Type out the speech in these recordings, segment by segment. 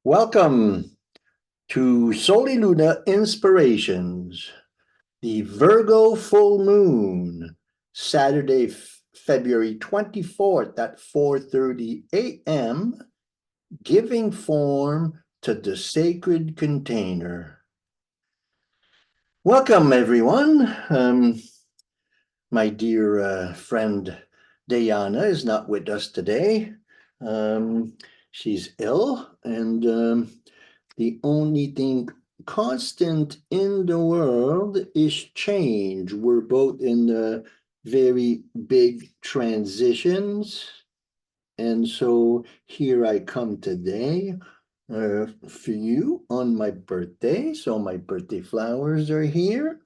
Welcome to Soli Luna Inspirations, the Virgo full moon, Saturday, February 24th at 4:30 a.m., giving form to the sacred container. Welcome, everyone. My dear friend Diana is not with us today. She's ill, and the only thing constant in the world is change. We're both in very big transitions. And so here I come today for you on my birthday. So my birthday flowers are here.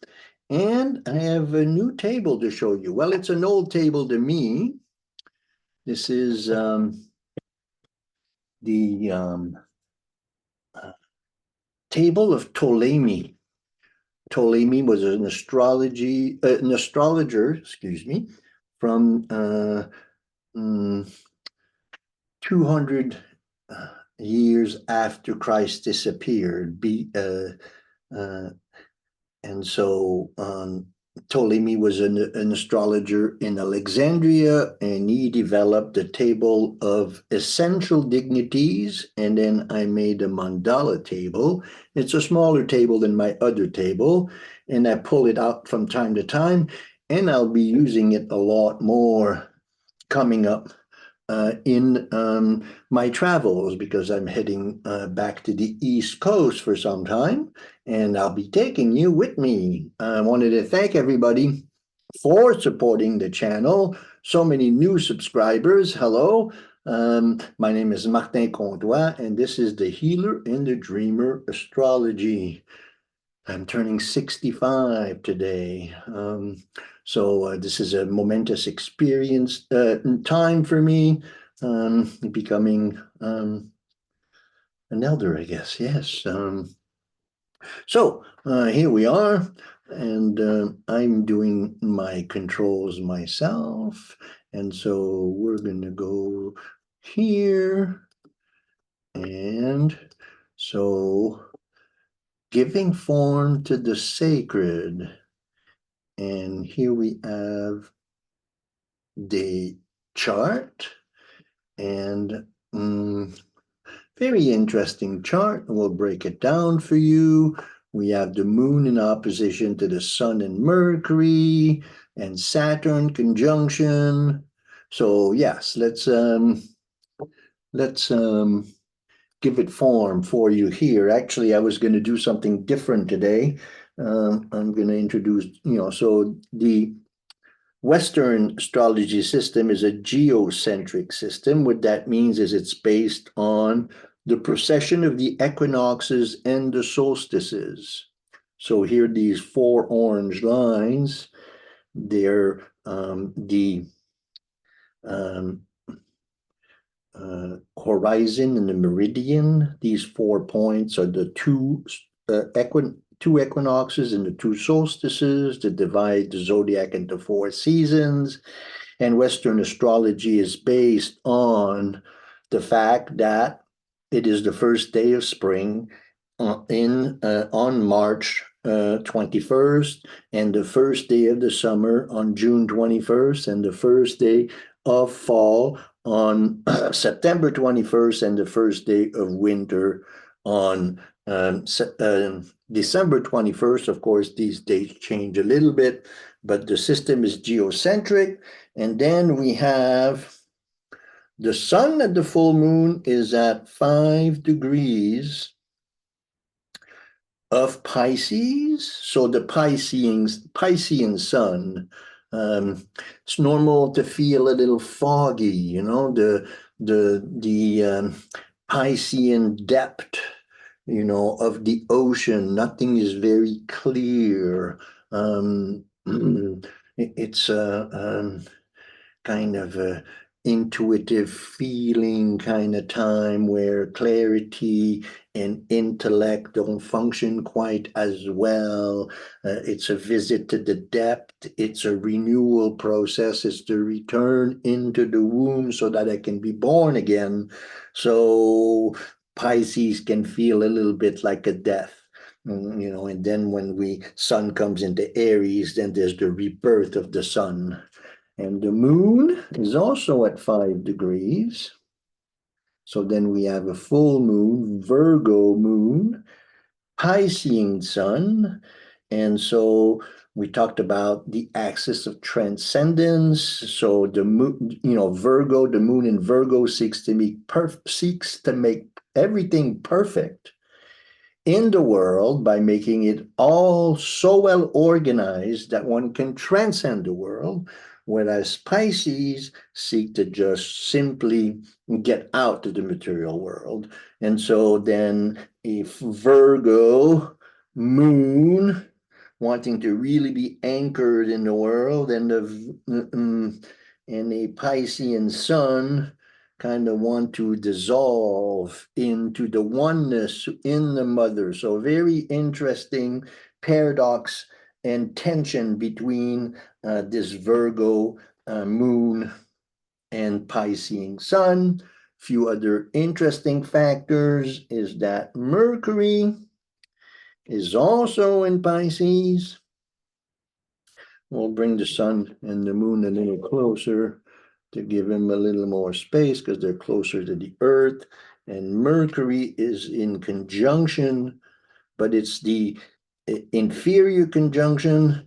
And I have a new table to show you. Well, it's an old table to me. This is the table of Ptolemy. Ptolemy was an astrologer, excuse me, from 200 years after Christ disappeared. And so Ptolemy was an astrologer in Alexandria, and he developed a table of essential dignities, and then I made a mandala table. It's a smaller table than my other table, and I pull it out from time to time, and I'll be using it a lot more coming up in my travels, because I'm heading back to the East Coast for some time, and I'll be taking you with me. I wanted to thank everybody for supporting the channel. So many new subscribers. Hello. My name is Martin Comtois, and this is the Healer and the Dreamer Astrology. I'm turning 65 today. So this is a momentous experience, time for me, becoming an elder, I guess. Yes. So here we are, and I'm doing my controls myself. And so we're going to go here. And so giving form to the sacred. And here we have the chart, and very interesting chart. We'll break it down for you. We have the moon in opposition to the sun and Mercury, and Saturn conjunction. So yes, let's give it form for you here. Actually, I was going to do something different today. I'm going to introduce, so the Western astrology system is a geocentric system. What that means is it's based on the precession of the equinoxes and the solstices. So here, these four orange lines, they're the horizon and the meridian. These 4 points are the two equinoxes and the two solstices that divide the zodiac into 4 seasons. And Western astrology is based on the fact that it is the first day of spring on March 21st, and the first day of the summer on June 21st, and the first day of fall on September 21st, and the first day of winter on December 21st. Of course, these dates change a little bit, but the system is geocentric. And then we have the sun at the full moon is at 5 degrees of Pisces. So the Piscean sun, it's normal to feel a little foggy, the Piscean depth, of the ocean. Nothing is very clear. It's a kind of a intuitive feeling kind of time where clarity and intellect don't function quite as well. It's a visit to the depth. It's a renewal process. It's the return into the womb so that I can be born again. So Pisces can feel a little bit like a death. And then when sun comes into Aries, then there's the rebirth of the sun. And the moon is also at 5 degrees. So then we have a full moon, Virgo moon, Piscean sun. And so we talked about the axis of transcendence. So the moon, Virgo, the moon in Virgo seeks to make everything perfect in the world by making it all so well organized that one can transcend the world, whereas Pisces seek to just simply get out of the material world. And so then if Virgo moon wanting to really be anchored in the world, and a Piscean sun kind of want to dissolve into the oneness in the mother. So very interesting paradox and tension between this Virgo moon and Piscean sun. Few other interesting factors is that Mercury is also in Pisces. We'll bring the sun and the moon a little closer to give him a little more space because they're closer to the earth. And Mercury is in conjunction, but it's the inferior conjunction.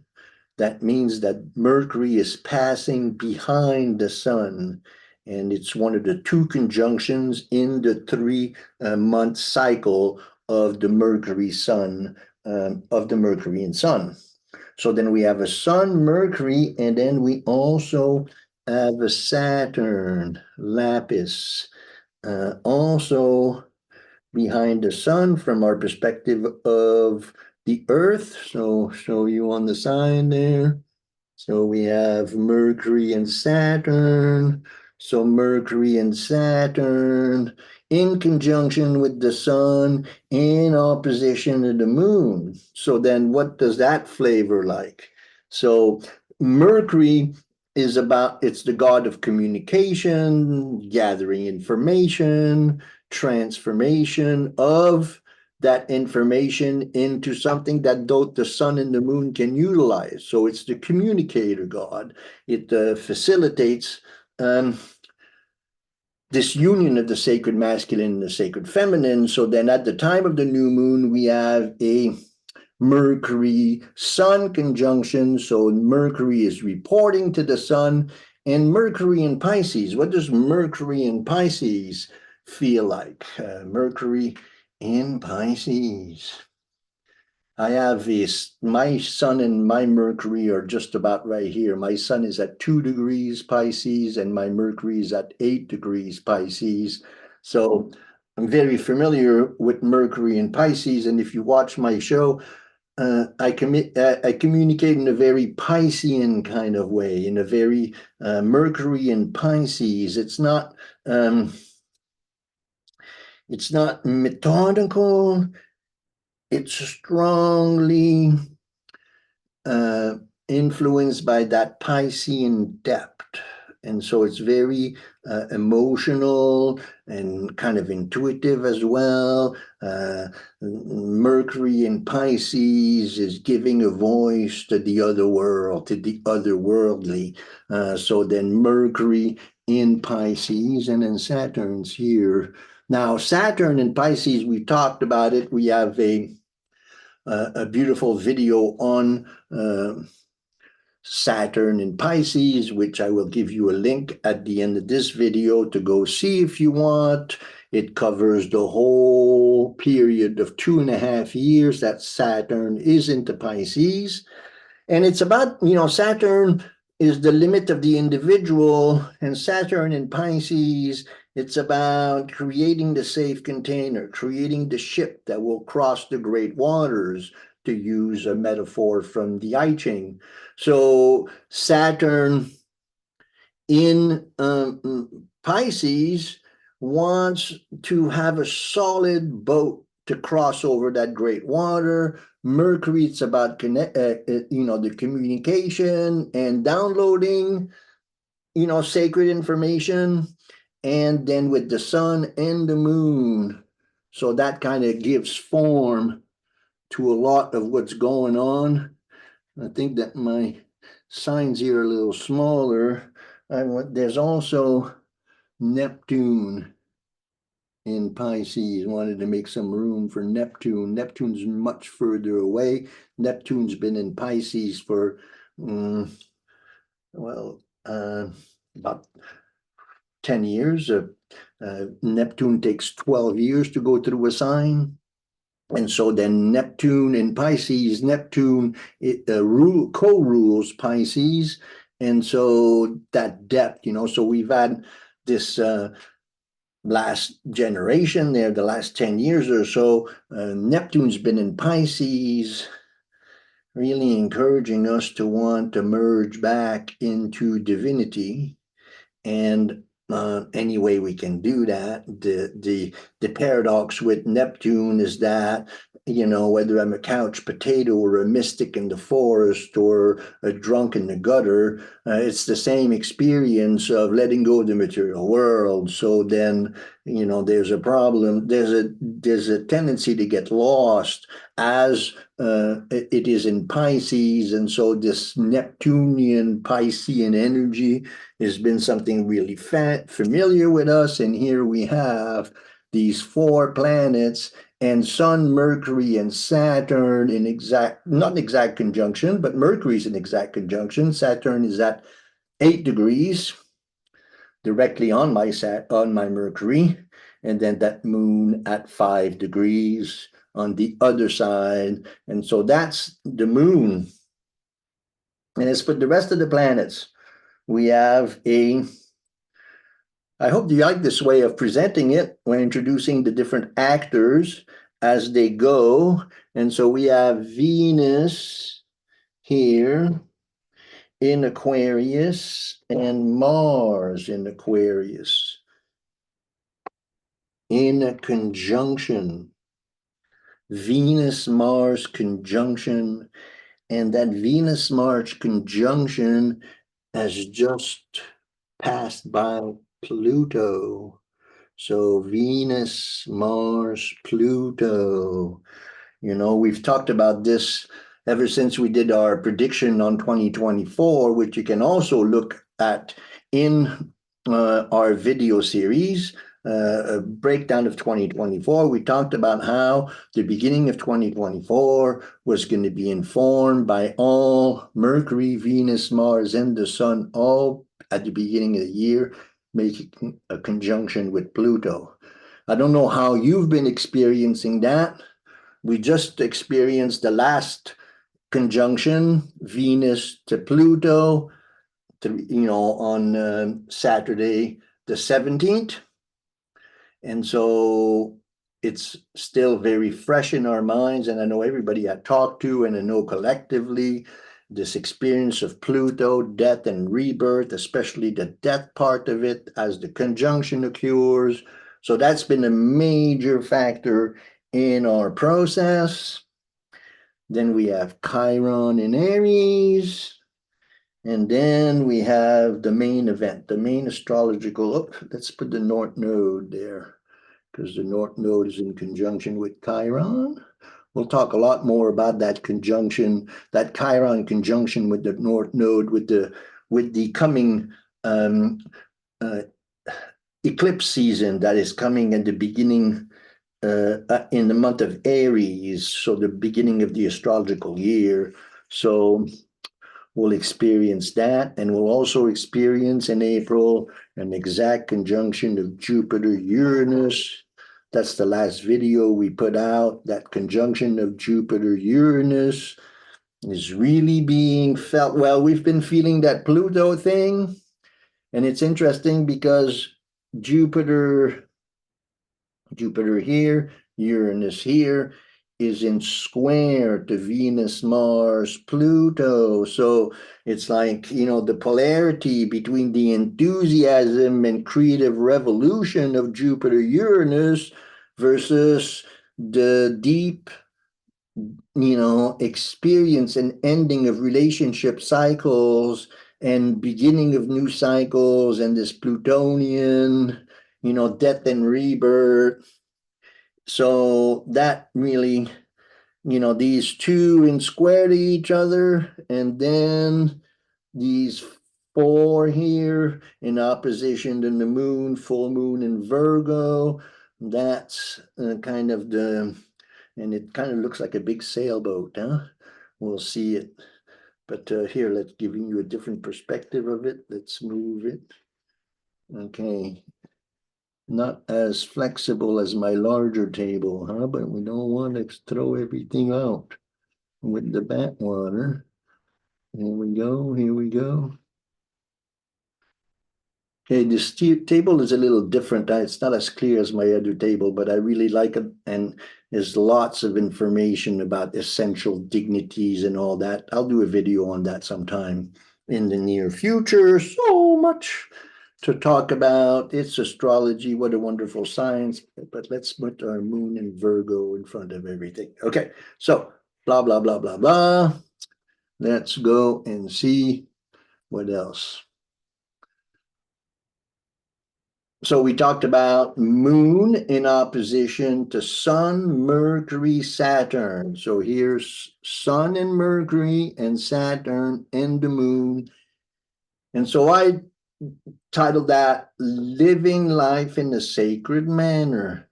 That means that Mercury is passing behind the sun. And it's one of the two conjunctions in the 3-month cycle of the Mercury sun, of the Mercury and sun. So then we have a Sun, Mercury, and then we also have a Saturn, Lapis, also behind the Sun from our perspective of the Earth. So show you on the sign there. So we have Mercury and Saturn. So Mercury and Saturn in conjunction with the sun in opposition to the moon. So then what does that flavor like? So Mercury is it's the god of communication, gathering information, transformation of that information into something that both the sun and the moon can utilize. So it's the communicator god. It facilitates this union of the sacred masculine and the sacred feminine. So then at the time of the new moon, we have a Mercury Sun conjunction. So Mercury is reporting to the sun, and Mercury in Pisces. What does Mercury in Pisces feel like? Mercury in Pisces. I have my sun and my Mercury are just about right here. My sun is at 2 degrees Pisces and my Mercury is at 8 degrees Pisces. So I'm very familiar with Mercury and Pisces. And if you watch my show, I communicate in a very Piscean kind of way, in a very Mercury and Pisces. It's not methodical. It's strongly influenced by that Piscean depth. And so it's very emotional and kind of intuitive as well. Mercury in Pisces is giving a voice to the other world, to the otherworldly. So then Mercury in Pisces, and then Saturn's here. Now, Saturn in Pisces, we talked about it. We have a beautiful video on Saturn in Pisces, which I will give you a link at the end of this video to go see if you want. It covers the whole period of 2.5 years that Saturn is into Pisces. And it's about, Saturn is the limit of the individual, and Saturn in Pisces, it's about creating the safe container, creating the ship that will cross the great waters, to use a metaphor from the I Ching. So Saturn in Pisces wants to have a solid boat to cross over that great water. Mercury, it's about the communication and downloading, sacred information. And then with the sun and the moon, So that kind of gives form to a lot of what's going on. I think that my signs here are a little smaller. There's also Neptune in Pisces. Wanted to make some room for Neptune. Neptune's much further away. Neptune's been in Pisces for, about 10 years. Neptune takes 12 years to go through a sign. And so then Neptune in Pisces, Neptune co-rules Pisces. And so that depth, so we've had this last generation there, the last 10 years or so, Neptune's been in Pisces, really encouraging us to want to merge back into divinity. And any way we can do that. The paradox with Neptune is that, whether I'm a couch potato or a mystic in the forest or a drunk in the gutter, it's the same experience of letting go of the material world. So then, there's a problem. There's a tendency to get lost as it is in Pisces. And so this Neptunian Piscean energy has been something really familiar with us. And here we have these 4 planets and Sun, Mercury, and Saturn in not exact conjunction, but Mercury's in exact conjunction. Saturn is at 8 degrees directly on my Mercury, and then that moon at 5 degrees on the other side. And so that's the moon. And as for the rest of the planets, we have I hope you like this way of presenting it when introducing the different actors as they go. And so we have Venus here in Aquarius and Mars in Aquarius in a conjunction. Venus-Mars conjunction. And that Venus-Mars conjunction has just passed by Pluto. So Venus, Mars, Pluto. We've talked about this ever since we did our prediction on 2024, which you can also look at in our video series, a breakdown of 2024. We talked about how the beginning of 2024 was going to be informed by all Mercury, Venus, Mars, and the Sun, all at the beginning of the year, making a conjunction with Pluto. I don't know how you've been experiencing that. We just experienced the last conjunction, Venus to Pluto, on Saturday the 17th. And so it's still very fresh in our minds. And I know everybody I talked to, and I know collectively, this experience of Pluto, death and rebirth, especially the death part of it as the conjunction occurs. So that's been a major factor in our process. Then we have Chiron in Aries. And then we have the main event, the main astrological. Let's put the North Node there, because the North Node is in conjunction with Chiron. We'll talk a lot more about that conjunction, that Chiron conjunction with the North Node, with the coming eclipse season that is coming in the beginning in the month of Aries, so the beginning of the astrological year. So we'll experience that, and we'll also experience in April an exact conjunction of Jupiter-Uranus. That's the last video we put out. That conjunction of Jupiter-Uranus is really being felt. Well, we've been feeling that Pluto thing, and it's interesting because Jupiter here, Uranus here, is in square to Venus, Mars, Pluto. So it's like, the polarity between the enthusiasm and creative revolution of Jupiter, Uranus versus the deep, experience and ending of relationship cycles and beginning of new cycles, and this Plutonian, death and rebirth. So that really, these two in square to each other, and then these four here in opposition to the moon, full moon in Virgo. That's kind of and it kind of looks like a big sailboat, huh? We'll see it. But here, let's give you a different perspective of it. Let's move it. Okay. Not as flexible as my larger table, huh? But we don't want to throw everything out with the backwater. Here we go, here we go. Okay, this table is a little different. It's not as clear as my other table, but I really like it. And there's lots of information about essential dignities and all that. I'll do a video on that sometime in the near future. So much to talk about. It's astrology. What a wonderful science. But let's put our moon in Virgo in front of everything. Okay, so blah, blah, blah, blah, blah. Let's go and see what else. So we talked about moon in opposition to Sun, Mercury, Saturn. So here's Sun and Mercury and Saturn and the moon. And so I titled that Living Life in a Sacred Manner.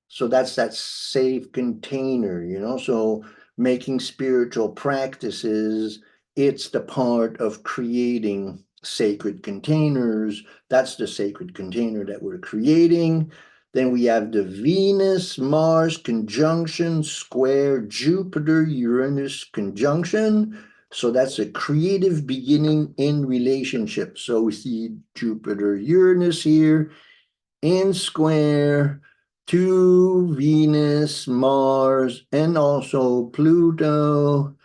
So that's that safe container, so making spiritual practices, it's the part of creating sacred containers. That's the sacred container that we're creating. Then we have the Venus, Mars conjunction, square, Jupiter, Uranus conjunction. So that's a creative beginning in relationship. So we see Jupiter, Uranus here in square to Venus, Mars, and also Pluto.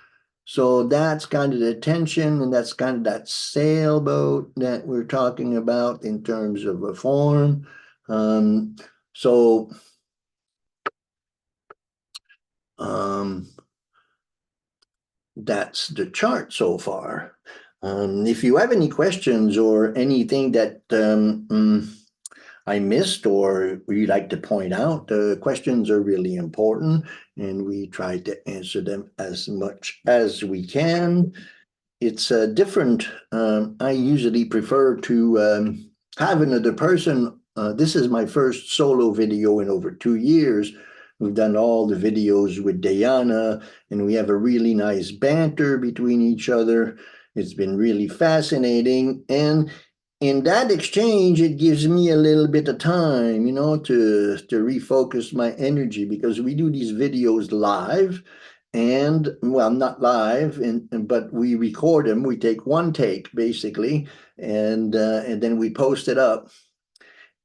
So that's kind of the tension, and that's kind of that sailboat that we're talking about in terms of a form. So that's the chart so far. If you have any questions or anything that I missed or you'd like to point out, the questions are really important and we try to answer them as much as we can. It's different. I usually prefer to have another person. This is my first solo video in over 2 years. We've done all the videos with Diana and we have a really nice banter between each other. It's been really fascinating. And in that exchange, it gives me a little bit of time, to refocus my energy because we do these videos live and, well, not live, but we record them. We take one take basically, and then we post it up.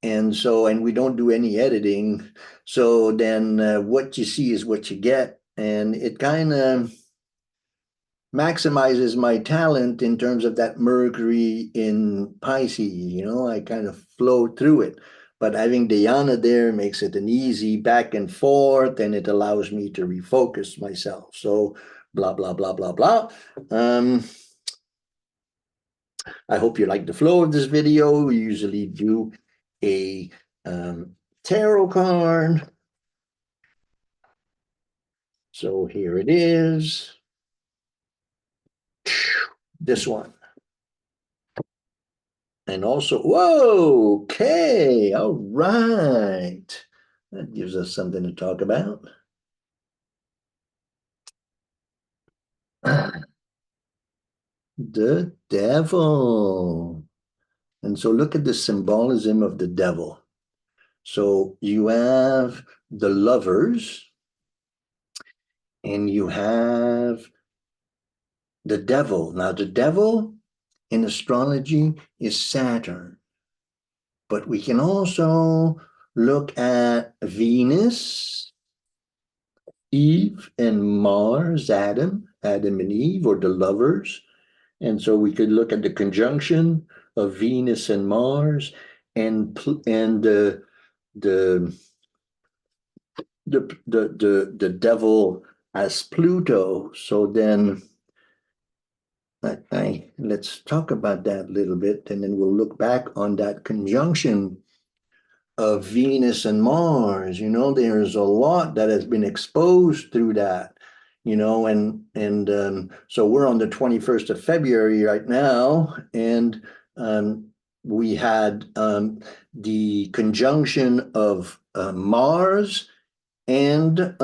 And we don't do any editing. So then what you see is what you get. And it kind of maximizes my talent in terms of that Mercury in Pisces, I kind of flow through it. But having Diana there makes it an easy back and forth, and it allows me to refocus myself. So blah, blah, blah, blah, blah. I hope you like the flow of this video. We usually do a tarot card. So here it is. This one. And also, whoa, okay, all right. That gives us something to talk about. The devil. And so look at the symbolism of the devil. So you have the lovers, and you have the devil. Now, the devil in astrology is Saturn. But we can also look at Venus, Eve, and Mars, Adam and Eve, or the lovers. And so we could look at the conjunction of Venus and Mars and the devil as Pluto. So then let's talk about that a little bit, and then we'll look back on that conjunction of Venus and Mars. There's a lot that has been exposed through that. So we're on the 21st of February right now, and we had the conjunction of Mars and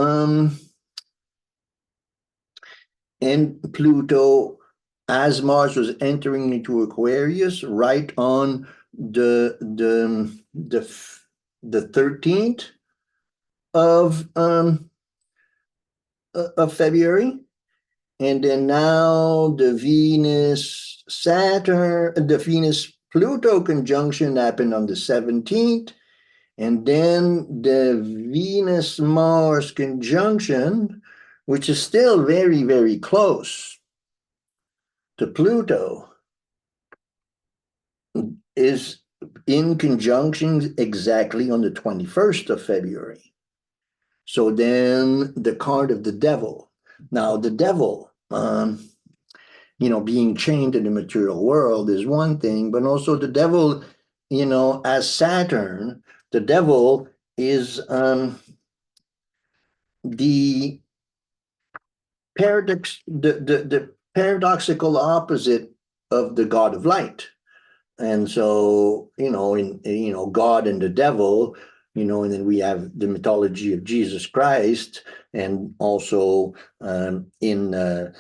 Pluto as Mars was entering into Aquarius right on the 13th of February. And then now the Venus Pluto conjunction happened on the 17th. And then the Venus Mars conjunction, which is still very, very close to Pluto, is in conjunction exactly on the 21st of February. So then the card of the devil. Now, the devil, being chained in the material world is one thing, but also the devil, as Saturn, the devil is the the paradoxical opposite of the god of light. And so, God and the devil, and then we have the mythology of Jesus Christ, and also in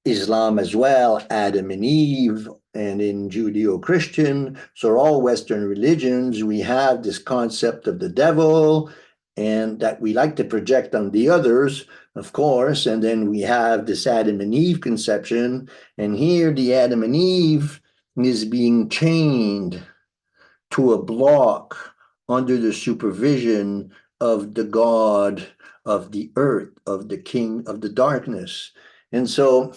Islam as well, Adam and Eve, and in Judeo-Christian, so all Western religions, we have this concept of the devil, and that we like to project on the others, of course, and then we have this Adam and Eve conception, and here the Adam and Eve is being chained to a block under the supervision of the god of the earth, of the king of the darkness. And so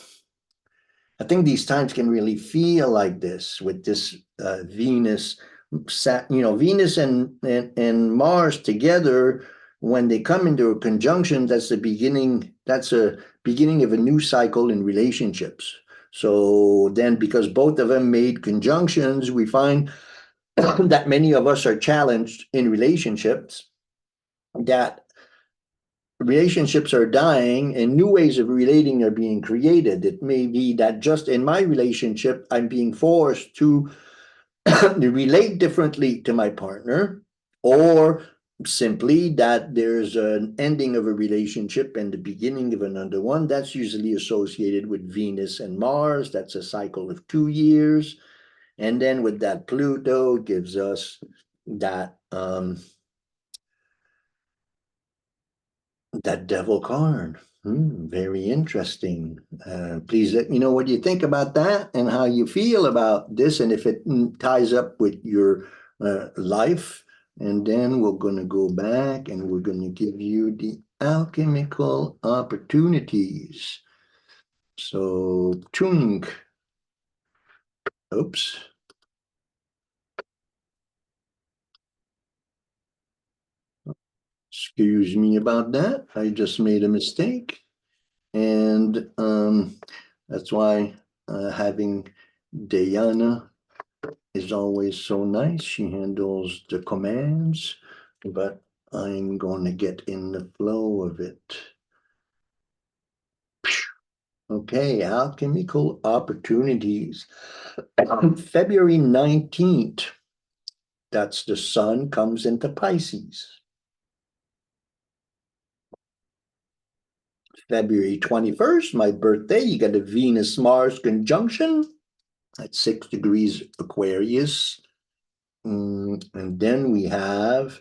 I think these times can really feel like this with this Venus, Venus and Mars together. When they come into a conjunction, that's a beginning of a new cycle in relationships. So then, because both of them made conjunctions, we find that many of us are challenged in relationships, that relationships are dying and new ways of relating are being created. It may be that just in my relationship, I'm being forced to relate differently to my partner, or simply that there's an ending of a relationship and the beginning of another one. That's usually associated with Venus and Mars. That's a cycle of 2 years. And then with that Pluto gives us that that devil card. Very interesting. Please let me know what you think about that and how you feel about this, and if it ties up with your life. And then we're going to go back and we're going to give you the alchemical opportunities. So, Chung. Oops. Excuse me about that. I just made a mistake. And that's why having Diana is always so nice. She handles the commands, but I'm going to get in the flow of it. Okay, alchemical opportunities. February 19th, that's the sun comes into Pisces. February 21st, my birthday, you got a Venus-Mars conjunction at 6 degrees Aquarius. And then we have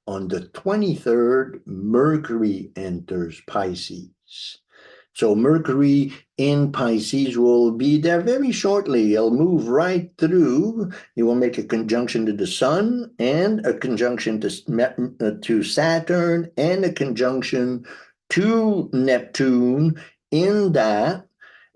on the 23rd, Mercury enters Pisces. So Mercury in Pisces will be there very shortly. It'll move right through. It will make a conjunction to the Sun and a conjunction to Saturn and a conjunction to Neptune in that.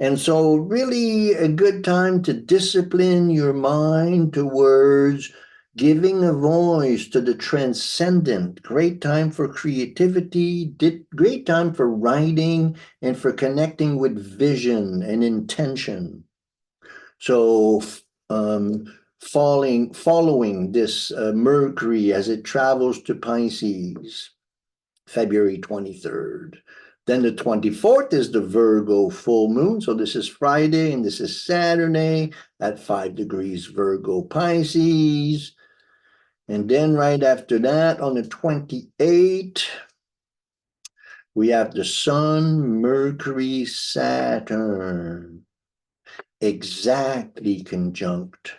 And so really a good time to discipline your mind towards giving a voice to the transcendent. Great time for creativity, great time for writing and for connecting with vision and intention. So following this Mercury as it travels to Pisces, February 23rd. Then the 24th is the Virgo full moon. So this is Friday and this is Saturday at 5 degrees Virgo Pisces. And then right after that, on the 28th, we have the Sun Mercury Saturn exactly conjunct.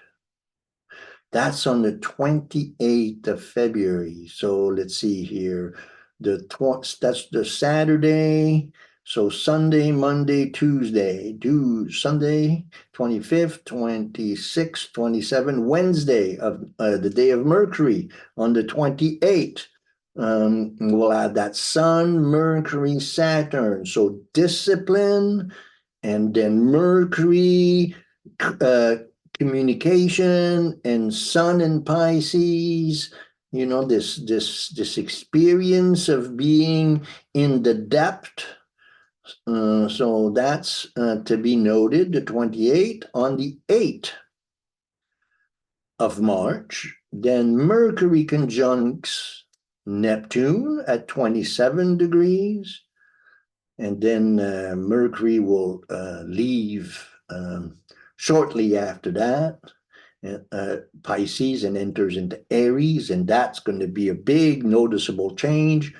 That's on the 28th of February. So let's see here. That's the Saturday. So Sunday, Monday, Tuesday, Sunday, 25th, 26th, 27th, Wednesday of the day of Mercury on the 28th. We'll add that Sun, Mercury, Saturn. So discipline, and then Mercury, communication, and Sun in Pisces, you know, this experience of being in the depth. So that's to be noted, the 28th. On the 8th of March, then Mercury conjuncts Neptune at 27 degrees. And then Mercury will leave shortly after that, Pisces, and enters into Aries, and that's going to be a big noticeable change.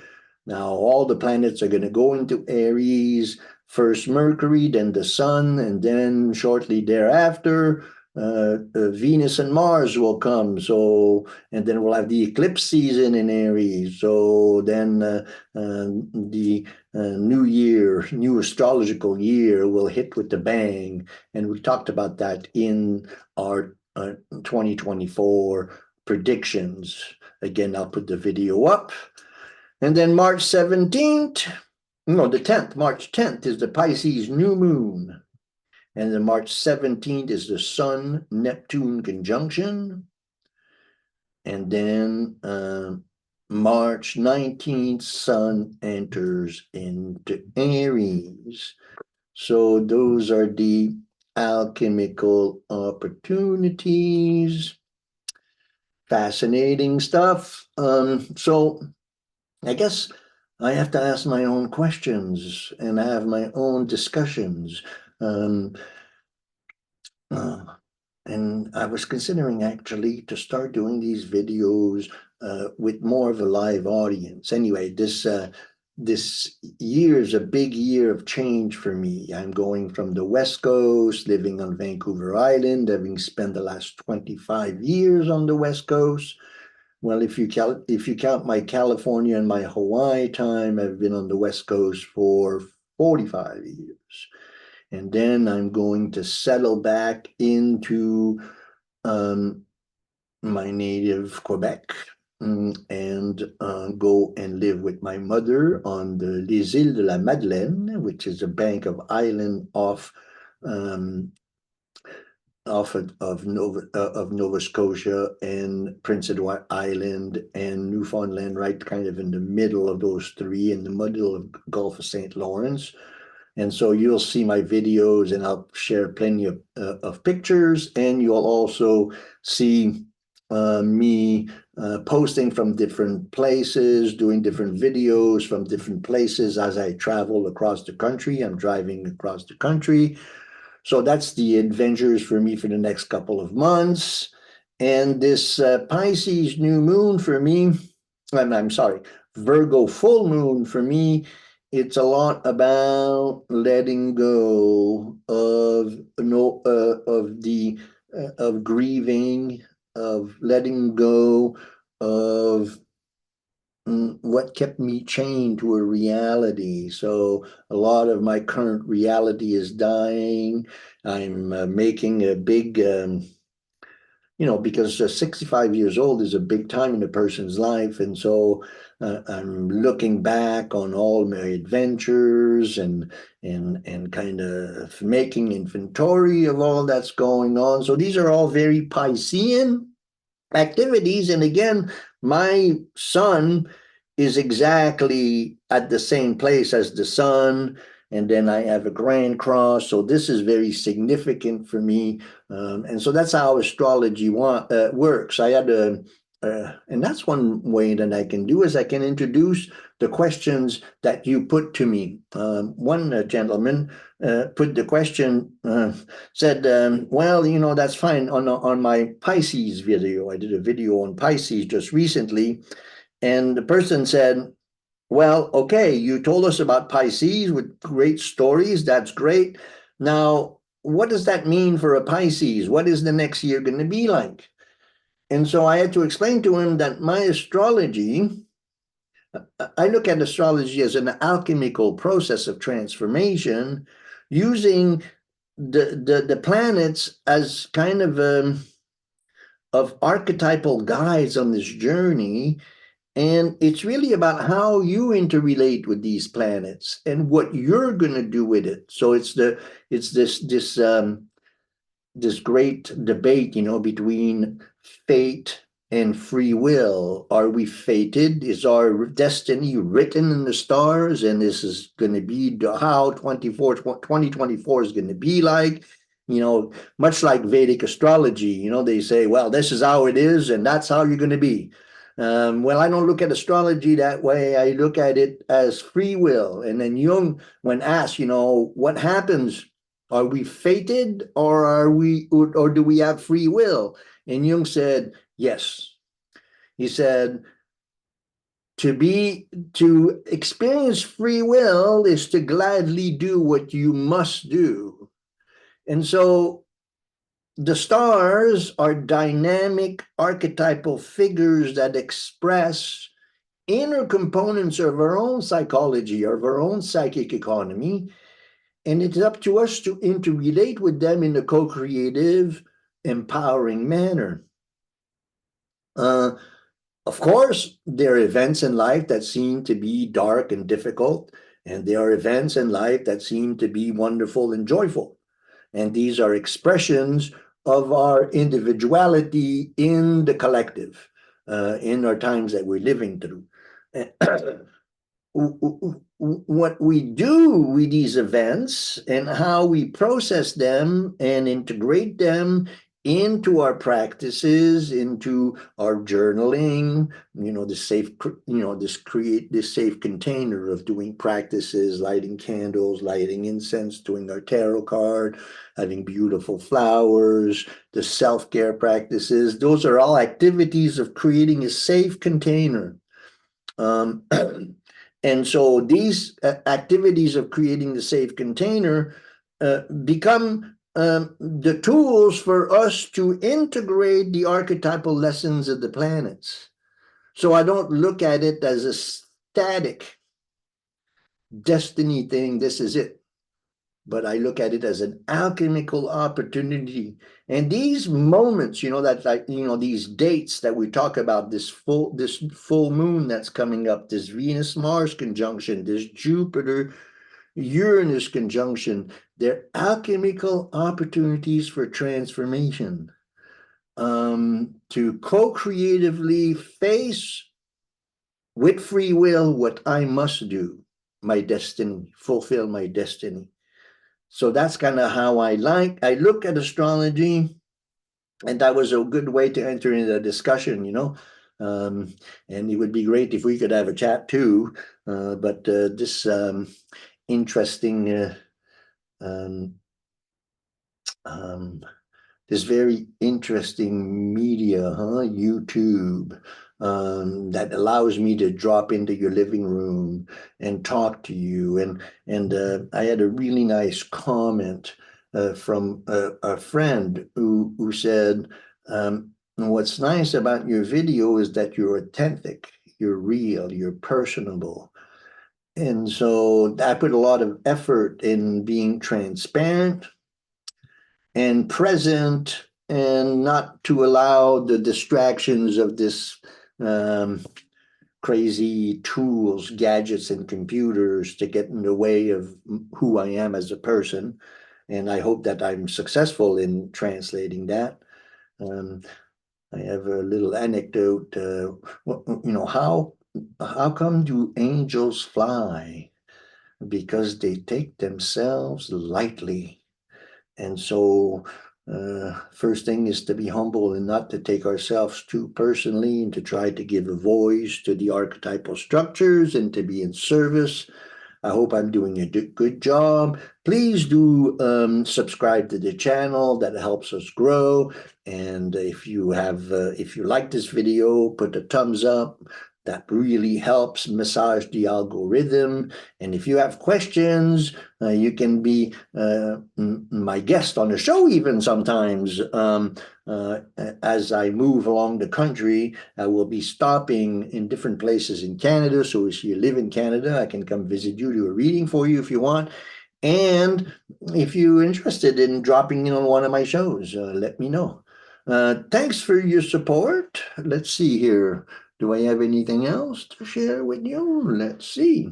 Now all the planets are going to go into Aries, first Mercury, then the Sun, and then shortly thereafter Venus and Mars will come. So, and then we'll have the eclipse season in Aries. So then the new astrological year will hit with the bang. And we talked about that in our 2024 predictions. Again, I'll put the video up. And then March 17th, no, the 10th, March 10th is the Pisces new moon. And then March 17th is the Sun Neptune conjunction. And then March 19th, Sun enters into Aries. So those are the alchemical opportunities. Fascinating stuff. So I guess I have to ask my own questions and have my own discussions. And I was considering actually to start doing these videos with more of a live audience. Anyway, this year is a big year of change for me. I'm going from the West Coast, living on Vancouver Island, having spent the last 25 years on the West Coast. Well, if you count my California and my Hawaii time, I've been on the West Coast for 45 years. And then I'm going to settle back into my native Quebec and go and live with my mother on the Les Îles de la Madeleine, which is a bank of island off of Nova Scotia and Prince Edward Island and Newfoundland, right kind of in the middle of those three, in the middle of Gulf of St. Lawrence. And so you'll see my videos and I'll share plenty of pictures, and you'll also see me posting from different places, doing different videos from different places as I travel across the country. I'm driving across the country. So that's the adventures for me for the next couple of months. And this Pisces new moon for me, I'm sorry, Virgo full moon for me, it's a lot about letting go of of grieving, of letting go of what kept me chained to a reality. So a lot of my current reality is dying. I'm making a big, because 65 years old is a big time in a person's life. And so I'm looking back on all my adventures and kind of making inventory of all that's going on. So these are all very Piscean activities. And again, my sun is exactly at the same place as the sun, and then I have a Grand Cross. So this is very significant for me. And so that's how astrology works. I had and that's one way that I can do is I can introduce the questions that you put to me. One gentleman put the question, said, well, that's fine. On my Pisces video, I did a video on Pisces just recently, and the person said, well, okay, you told us about Pisces with great stories. That's great. Now, what does that mean for a Pisces? What is the next year going to be like? And so I had to explain to him that my astrology, I look at astrology as an alchemical process of transformation, using the planets as kind of archetypal guides on this journey. And it's really about how you interrelate with these planets and what you're going to do with it. So it's this great debate, between fate and free will. Are we fated? Is our destiny written in the stars? And this is going to be how 2024 is going to be like, much like Vedic astrology, they say, well, this is how it is, and that's how you're going to be. Well, I don't look at astrology that way. I look at it as free will. And then Jung, when asked, what happens? Are we fated, or do we have free will? And Jung said, yes. He said, to experience free will is to gladly do what you must do. And so the stars are dynamic archetypal figures that express inner components of our own psychology, of our own psychic economy. And it's up to us to interrelate with them in a co-creative, empowering manner. Of course, there are events in life that seem to be dark and difficult, and there are events in life that seem to be wonderful and joyful. And these are expressions of our individuality in the collective, in our times that we're living through. What we do with these events and how we process them and integrate them into our practices, into our journaling, create this safe container of doing practices, lighting candles, lighting incense, doing our tarot card, having beautiful flowers, the self-care practices. Those are all activities of creating a safe container. And so these activities of creating the safe container become the tools for us to integrate the archetypal lessons of the planets. So I don't look at it as a static destiny thing, this is it. But I look at it as an alchemical opportunity. And these moments, these dates that we talk about, this full moon that's coming up, this Venus-Mars conjunction, this Jupiter-Uranus conjunction, they're alchemical opportunities for transformation, to co-creatively face with free will what I must do, my destiny, fulfill my destiny. So that's kind of how I look at astrology, and that was a good way to enter into the discussion, and it would be great if we could have a chat too. But this interesting, this very interesting media, YouTube, that allows me to drop into your living room and talk to you. And I had a really nice comment from a friend who said, what's nice about your video is that you're authentic, you're real, you're personable. And so I put a lot of effort in being transparent and present, and not to allow the distractions of this crazy tools, gadgets, and computers to get in the way of who I am as a person. And I hope that I'm successful in translating that. I have a little anecdote. How come do angels fly? because they take themselves lightly. And so, first thing is to be humble and not to take ourselves too personally, and to try to give a voice to the archetypal structures and to be in service. I hope I'm doing a good job. Please do subscribe to the channel. That helps us grow. And if you like this video, put a thumbs up. That really helps massage the algorithm. And if you have questions, you can be my guest on the show even sometimes. As I move along the country, I will be stopping in different places in Canada. So if you live in Canada, I can come visit you, do a reading for you if you want. And if you're interested in dropping in on one of my shows, let me know. Thanks for your support. Let's see here. Do I have anything else to share with you? Let's see.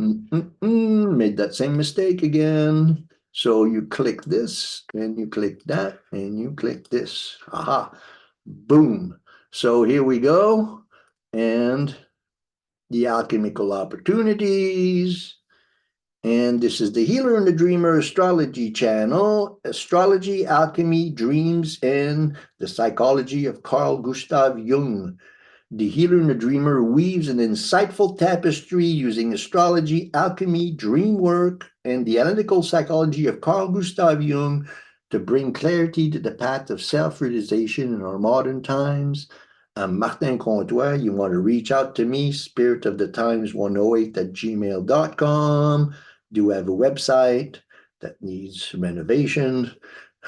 Made that same mistake again. So you click this, and you click that, and you click this. Aha, boom. So here we go. And the Alchemical Opportunities. And this is the Healer and the Dreamer Astrology channel, Astrology, Alchemy, Dreams, and the Psychology of Carl Gustav Jung. The Healer and the Dreamer weaves an insightful tapestry using astrology, alchemy, dream work, and the analytical psychology of Carl Gustav Jung to bring clarity to the path of self-realization in our modern times. I'm Martin Comtois. You want to reach out to me, spiritofthetimes108@gmail.com. Do have a website that needs renovation.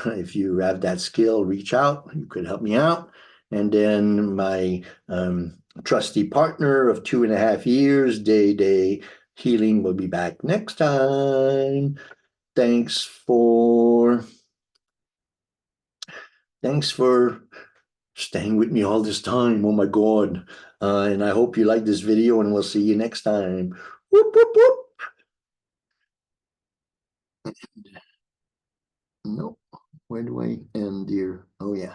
If you have that skill, reach out. You could help me out. And then my trusty partner of 2.5 years, Day Healing, will be back next time. Thanks for staying with me all this time. Oh my God. And I hope you like this video, and we'll see you next time. Whoop, whoop, whoop. No, where do I end here? Oh yeah.